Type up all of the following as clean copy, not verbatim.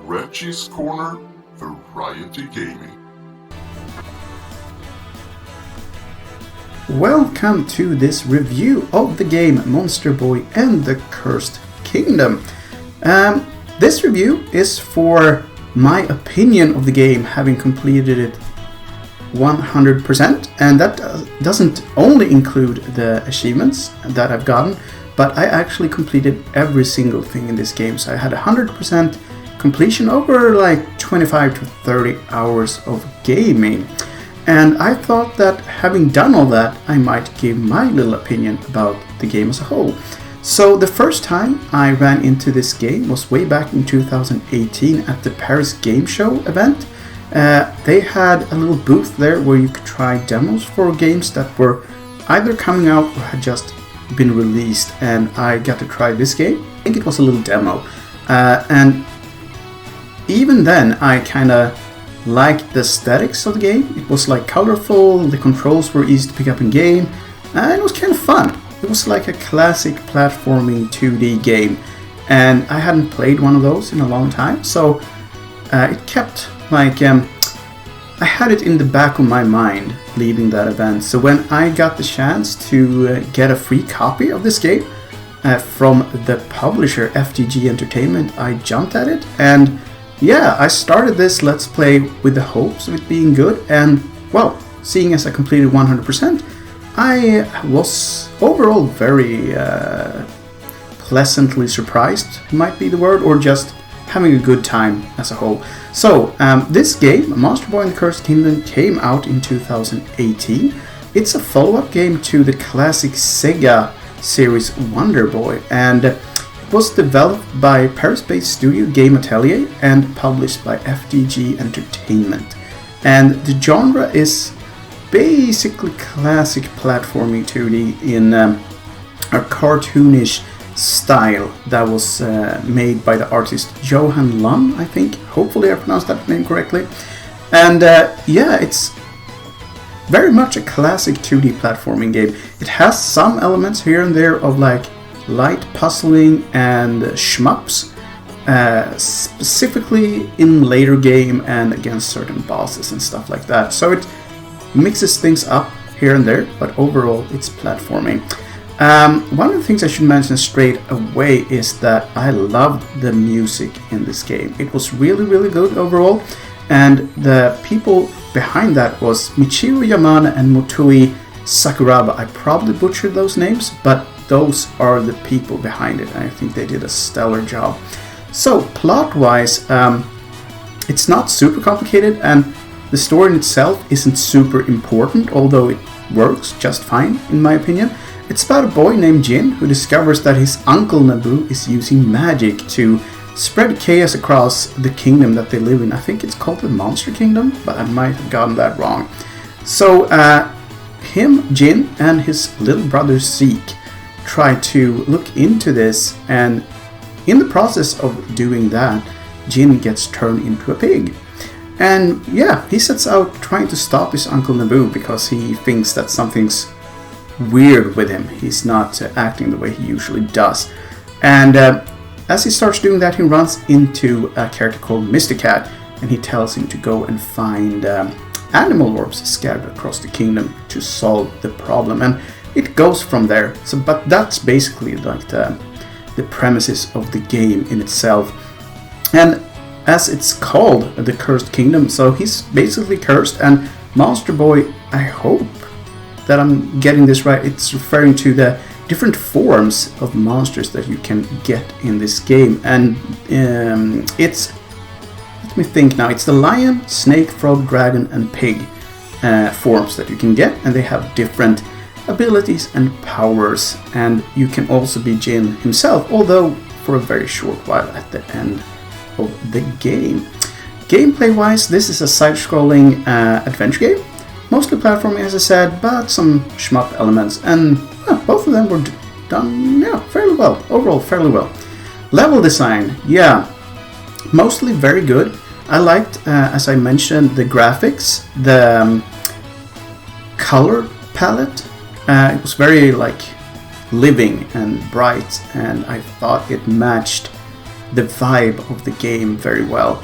Reggiez Corner Variety Gaming. Welcome to this review of the game Monster Boy and the Cursed Kingdom. This review is for my opinion of the game, having completed it 100%, and that doesn't only include the achievements that I've gotten, but I actually completed every single thing in this game. So I had 100% completion over like 25 to 30 hours of gaming. And I thought that having done all that, I might give my little opinion about the game as a whole. So the first time I ran into this game was way back in 2018 at the Paris Game Show event. They had a little booth there where you could try demos for games that were either coming out or had just been released, and I got to try this game. I think it was a little demo. And even then I kind of liked the aesthetics of the game. It was like colorful, the controls were easy to pick up in game, and it was kind of fun. It was like a classic platforming 2D game, and I hadn't played one of those in a long time, so it kept like I had it in the back of my mind leaving that event. So when I got the chance to get a free copy of this game from the publisher FDG Entertainment, I jumped at it, and yeah, I started this Let's Play with the hopes of it being good, and well, seeing as I completed 100%, I was overall very pleasantly surprised, might be the word, or just having a good time as a whole. So, this game, Monster Boy and the Cursed Kingdom, came out in 2018. It's a follow-up game to the classic Sega series Wonder Boy, and it was developed by Paris-based studio Game Atelier and published by FDG Entertainment. And the genre is basically classic platforming 2D in a cartoonish style that was made by the artist Johan Lund, I think. Hopefully I pronounced that name correctly. And yeah, it's very much a classic 2D platforming game. It has some elements here and there of like light puzzling and shmups, specifically in later game and against certain bosses and stuff like that. So it mixes things up here and there, but overall it's platforming. One of the things I should mention straight away is that I loved the music in this game. It was really, really good overall, and the people behind that was Michiru Yamane and Motoi Sakuraba. I probably butchered those names, but those are the people behind it, and I think they did a stellar job. So plot-wise, it's not super complicated, and the story in itself isn't super important, although it works just fine in my opinion. It's about a boy named Jin who discovers that his uncle Naboo is using magic to spread chaos across the kingdom that they live in. I think it's called the Monster Kingdom, but I might have gotten that wrong. So him, Jin, and his little brother Zeke try to look into this, and in the process of doing that, Jin gets turned into a pig. And yeah, he sets out trying to stop his uncle Naboo because he thinks that something's weird with him. He's not acting the way he usually does. And as he starts doing that, he runs into a character called Mr. Cat, and he tells him to go and find animal orbs scattered across the kingdom to solve the problem. And it goes from there. So, but that's basically like the premises of the game in itself. And as it's called the Cursed Kingdom, so he's basically cursed, and Monster Boy, I hope that I'm getting this right, it's referring to the different forms of monsters that you can get in this game. And it's, let me think now, it's the lion, snake, frog, dragon and pig forms that you can get, and they have different abilities and powers, and you can also be Jin himself, although for a very short while at the end of the game. Gameplay wise, this is a side-scrolling adventure game, mostly platforming as I said, but some shmup elements, and both of them were done fairly well, overall fairly well. Level design, mostly very good. I liked, as I mentioned, the graphics, the color palette. It was very like living and bright, and I thought it matched the vibe of the game very well.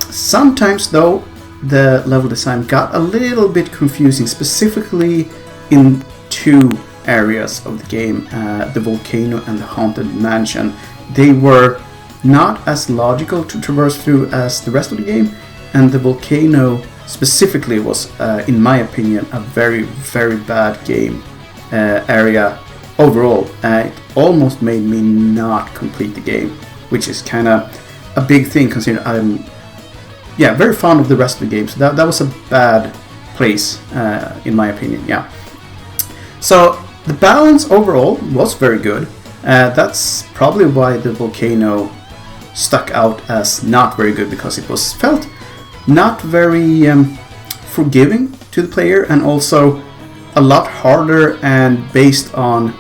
Sometimes though, the level design got a little bit confusing, specifically in two areas of the game, the volcano and the haunted mansion. They were not as logical to traverse through as the rest of the game, and the volcano specifically was, in my opinion, a very, very bad game area overall. It almost made me not complete the game, which is kind of a big thing considering I'm very fond of the rest of the game. So that was a bad place, in my opinion. Yeah. So the balance overall was very good. That's probably why the volcano stuck out as not very good, because it was felt not very forgiving to the player, and also a lot harder and based on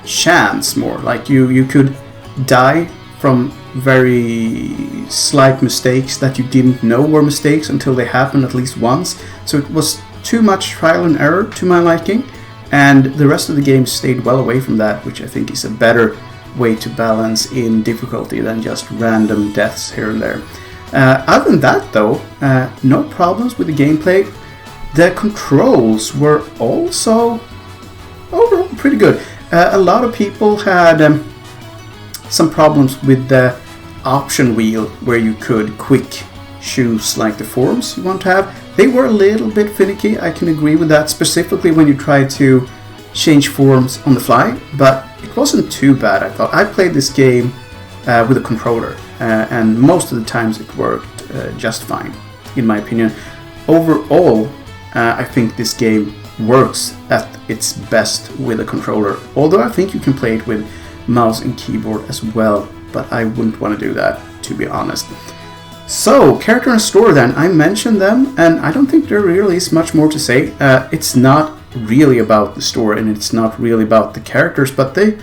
chance more. Like you could die from very slight mistakes that you didn't know were mistakes until they happened at least once. So it was too much trial and error to my liking, and the rest of the game stayed well away from that, which I think is a better way to balance in difficulty than just random deaths here and there. Other than that though, no problems with the gameplay. The controls were also overall pretty good. A lot of people had some problems with the option wheel where you could quick choose like the forms you want to have. They were a little bit finicky, I can agree with that, specifically when you try to change forms on the fly, but it wasn't too bad. I thought I played this game with a controller, and most of the times it worked just fine, in my opinion. Overall, I think this game works at its best with a controller, although I think you can play it with mouse and keyboard as well, but I wouldn't want to do that, to be honest. So, character and story then, I mentioned them, and I don't think there really is much more to say. It's not really about the story, and it's not really about the characters, but they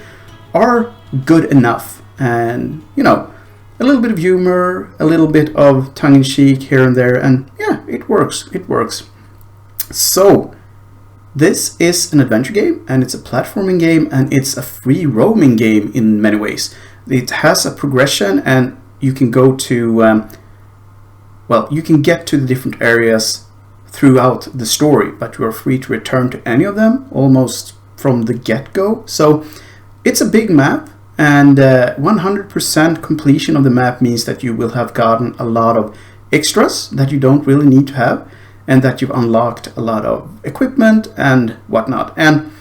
are good enough. And, you know, a little bit of humor, a little bit of tongue-in-cheek here and there, and yeah, it works, it works. So, this is an adventure game, and it's a platforming game, and it's a free roaming game in many ways. It has a progression, and you can go to, you can get to the different areas throughout the story, but you are free to return to any of them almost from the get-go. So it's a big map, and 100% completion of the map means that you will have gotten a lot of extras that you don't really need to have, and that you've unlocked a lot of equipment and whatnot. And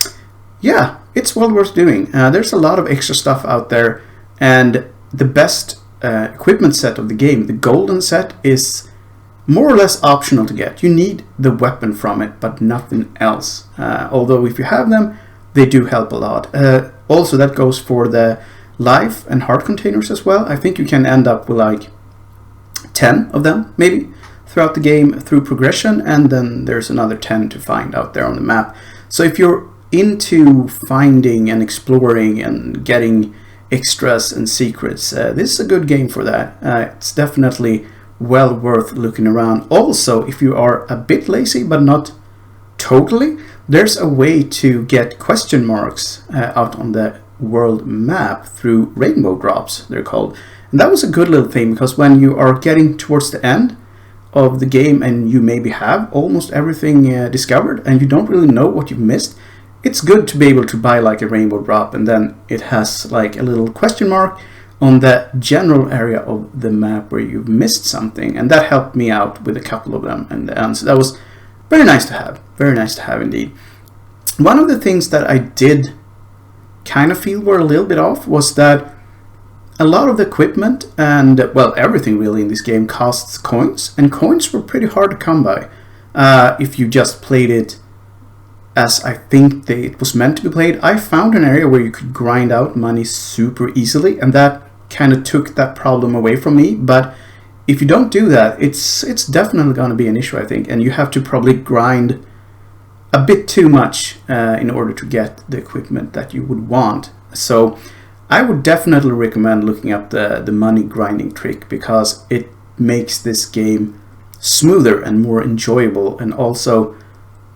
yeah, it's well worth doing. There's a lot of extra stuff out there, and the best equipment set of the game, the golden set, is more or less optional to get. You need the weapon from it, but nothing else. Although if you have them, they do help a lot. Also, that goes for the life and heart containers as well. I think you can end up with like 10 of them, maybe, throughout the game through progression, and then there's another 10 to find out there on the map. So if you're into finding and exploring and getting extras and secrets, this is a good game for that. It's definitely well worth looking around. Also, if you are a bit lazy but not totally, there's a way to get question marks out on the world map through rainbow drops, they're called. And that was a good little thing, because when you are getting towards the end of the game and you maybe have almost everything discovered and you don't really know what you've missed, it's good to be able to buy like a rainbow drop, and then it has like a little question mark on the general area of the map where you've missed something, and that helped me out with a couple of them in the end. So that was very nice to have, very nice to have indeed. One of the things that I did kind of feel were a little bit off was that a lot of the equipment and, well, everything really in this game costs coins, and coins were pretty hard to come by if you just played it as I think it was meant to be played. I found an area where you could grind out money super easily, and that kind of took that problem away from me. But if you don't do that, it's definitely going to be an issue, I think, and you have to probably grind a bit too much in order to get the equipment that you would want. So I would definitely recommend looking up the money grinding trick, because it makes this game smoother and more enjoyable, and also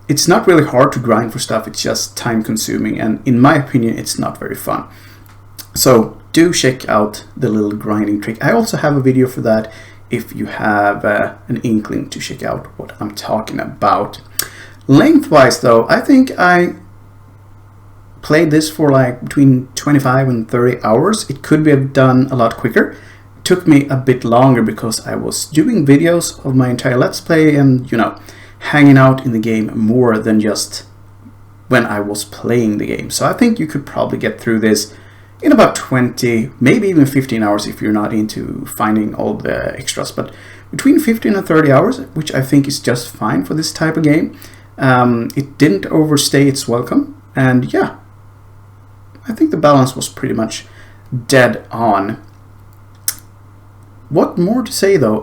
it's not really hard to grind for stuff, it's just time consuming, and in my opinion it's not very fun. So do check out the little grinding trick. I also have a video for that if you have an inkling to check out what I'm talking about. Lengthwise though, I think I played this for like between 25 and 30 hours. It could be done a lot quicker. It took me a bit longer because I was doing videos of my entire Let's Play and, you know, hanging out in the game more than just when I was playing the game. So I think you could probably get through this in about 20, maybe even 15 hours if you're not into finding all the extras. But between 15 and 30 hours, which I think is just fine for this type of game. It didn't overstay its welcome. And yeah, I think the balance was pretty much dead on. What more to say though?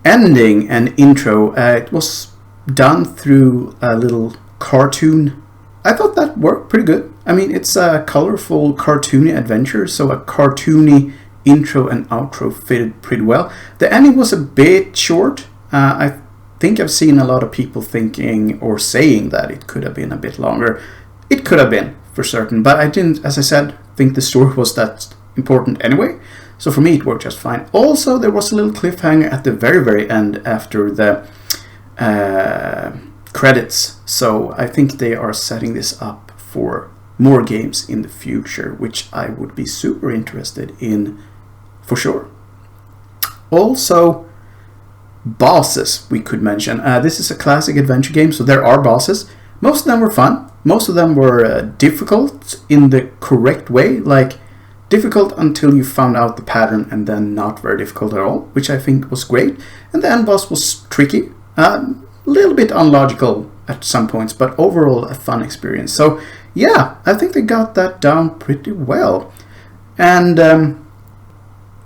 Ending and intro, it was done through a little cartoon. I thought that worked pretty good. I mean, it's a colorful, cartoony adventure, so a cartoony intro and outro fitted pretty well. The ending was a bit short. I think I've seen a lot of people thinking or saying that it could have been a bit longer. It could have been, for certain, but I didn't, as I said, think the story was that important anyway. So for me, it worked just fine. Also, there was a little cliffhanger at the very, very end after the credits. So I think they are setting this up for more games in the future, which I would be super interested in for sure. Also, bosses we could mention. This is a classic adventure game, so there are bosses. Most of them were fun. Most of them were difficult in the correct way, like difficult until you found out the pattern and then not very difficult at all, which I think was great. And the end boss was tricky, a little bit unlogical at some points, but overall a fun experience. So yeah, I think they got that down pretty well. And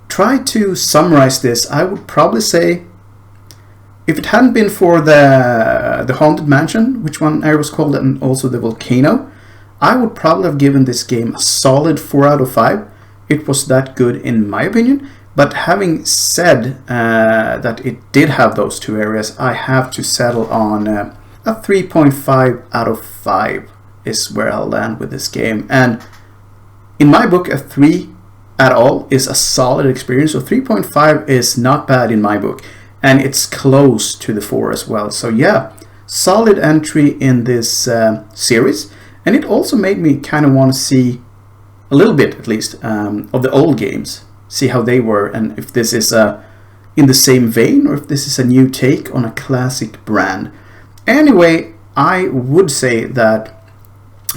try to summarize this, I would probably say, if it hadn't been for the Haunted Mansion, which one area was called, and also the volcano, I would probably have given this game a solid 4 out of 5. It was that good in my opinion. But having said that it did have those two areas, I have to settle on a 3.5 out of 5 is where I'll land with this game. And in my book, a 3 at all is a solid experience. So 3.5 is not bad in my book. And it's close to the 4 as well. So yeah, solid entry in this series. And it also made me kind of want to see a little bit, at least, of the old games. See how they were, and if this is in the same vein, or if this is a new take on a classic brand. Anyway, I would say that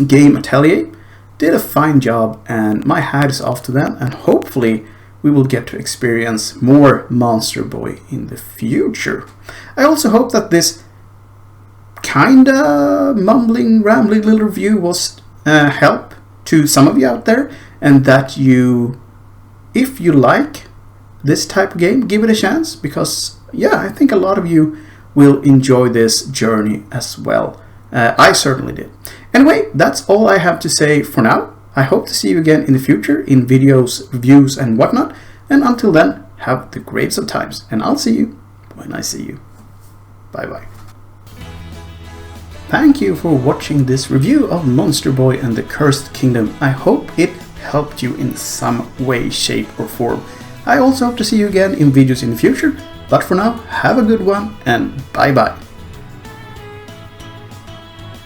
Game Atelier did a fine job, and my hat is off to them, and hopefully we will get to experience more Monster Boy in the future. I also hope that this kinda mumbling, rambling little review was help to some of you out there, and that you, if you like this type of game, give it a chance, because yeah, I think a lot of you will enjoy this journey as well. I certainly did. Anyway, that's all I have to say for now. I hope to see you again in the future in videos, reviews and whatnot, and until then, have the greatest of times, and I'll see you when I see you. Bye bye. Thank you for watching this review of Monster Boy and the Cursed Kingdom. I hope it helped you in some way, shape or form. I also hope to see you again in videos in the future, but for now, have a good one and bye bye.